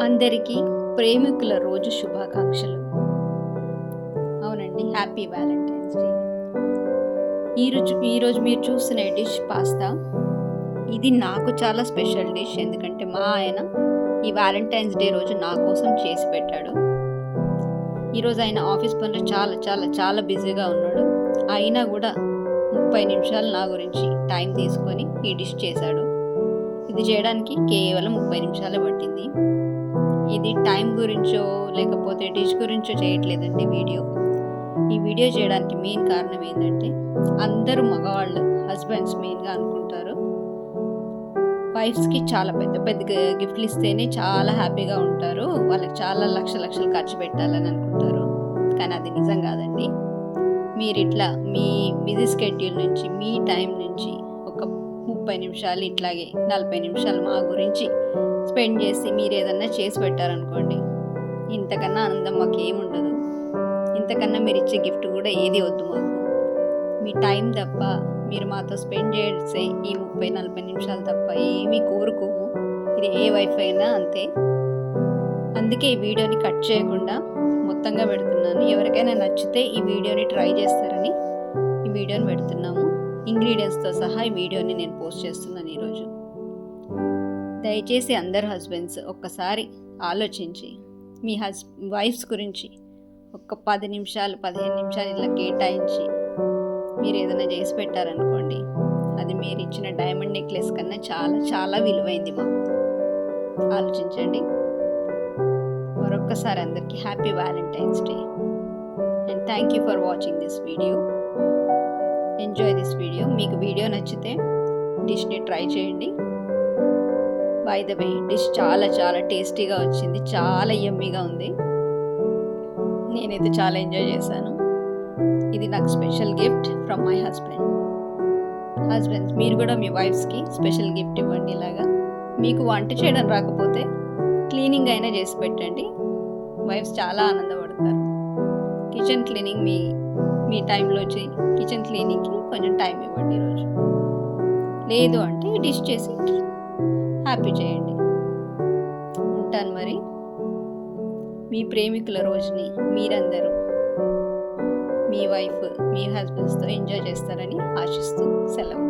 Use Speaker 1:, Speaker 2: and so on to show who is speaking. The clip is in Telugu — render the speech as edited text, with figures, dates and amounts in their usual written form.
Speaker 1: అందరికీ ప్రేమికుల రోజు శుభాకాంక్షలు. అవునండి, హ్యాపీ వ్యాలంటైన్స్ డే. ఈరోజు మీరు చూస్తున్న డిష్ పాస్తా. ఇది నాకు చాలా స్పెషల్ డిష్, ఎందుకంటే మా ఆయన ఈ వ్యాలంటైన్స్ డే రోజు నా కోసం చేసి పెట్టాడు. ఈరోజు ఆయన ఆఫీస్ పనులు చాలా చాలా చాలా బిజీగా ఉన్నాడు. అయినా కూడా 30 నిమిషాలు నా గురించి టైం తీసుకొని ఈ డిష్ చేశాడు. ఇది చేయడానికి కేవలం 30 నిమిషాలే పట్టింది. ఇది టైం గురించో లేకపోతే డిష్ గురించో చేయట్లేదండి ఈ వీడియో చేయడానికి మెయిన్ కారణం ఏంటంటే, అందరూ మగవాళ్ళు హస్బెండ్స్ మెయిన్గా అనుకుంటారు వైఫ్స్కి చాలా పెద్ద పెద్ద గిఫ్ట్లు ఇస్తేనే చాలా హ్యాపీగా ఉంటారు, వాళ్ళకి చాలా లక్షలు ఖర్చు పెట్టాలని అనుకుంటారు. కానీ అది నిజం కాదండి. మీరు ఇట్లా మీ బిజీ స్కెడ్యూల్ నుంచి, మీ టైం నుంచి ఒక 30 నిమిషాలు, ఇట్లాగే 40 నిమిషాలు మా గురించి స్పెండ్ చేసి మీరు ఏదన్నా చేసి పెట్టారనుకోండి, ఇంతకన్నా ఆనందం మాకు ఏముండదు. ఇంతకన్నా మీరు ఇచ్చే గిఫ్ట్ కూడా ఏది వద్దు మాకు. మీ టైం తప్ప, మీరు మాతో స్పెండ్ చేసే ఈ 30-40 నిమిషాలు తప్ప ఏమీ కోరుకోము. ఇది ఏ వైఫ్ అయినా అంతే. అందుకే ఈ వీడియోని కట్ చేయకుండా మొత్తంగా పెడుతున్నాను. ఎవరికైనా నచ్చితే ఈ వీడియోని ట్రై చేస్తారని ఈ వీడియోని పెడుతున్నాము. ఇంగ్రీడియంట్స్తో సహా ఈ వీడియోని నేను పోస్ట్ చేస్తున్నాను ఈరోజు. దయచేసి అందరు హస్బెండ్స్ ఒక్కసారి ఆలోచించి మీ వైఫ్స్ గురించి ఒక 10 నిమిషాలు 15 నిమిషాలు ఇలా కేటాయించి మీరు ఏదైనా చేసి పెట్టారనుకోండి, అది మీరు ఇచ్చిన డైమండ్ నెక్లెస్ కన్నా చాలా చాలా విలువైంది మాకు. ఆలోచించండి. మరొక్కసారి అందరికీ happy Valentine's day and thank you for watching this video. Enjoy this video. మీకు వీడియో నచ్చితే డిష్ని ట్రై చేయండి. బై ద వే, డిష్ చాలా చాలా టేస్టీగా వచ్చింది, చాలా యమ్మీగా ఉంది. నేనైతే చాలా ఎంజాయ్ చేశాను. ఇది నాకు special gift from my husband's. మీరు కూడా మీ వైఫ్స్కి స్పెషల్ గిఫ్ట్ ఇవ్వండి. ఇలాగా మీకు వంట చేయడం రాకపోతే క్లీనింగ్ అయినా చేసి పెట్టండి. వైఫ్స్ చాలా ఆనందపడతారు. కిచెన్ క్లీనింగ్ మీ టైంలో చేయి. కిచెన్ క్లీనింగ్కి కొంచెం టైం ఇవ్వండి ఈరోజు. లేదు అంటే డిష్ చేసి హ్యాపీ చేయండి. ఉంటాను మరి. మీ ప్రేమికుల రోజుని మీరందరూ మీ వైఫ్, మీ హస్బెండ్స్తో ఎంజాయ్ చేస్తారని ఆశిస్తూ సెలవు.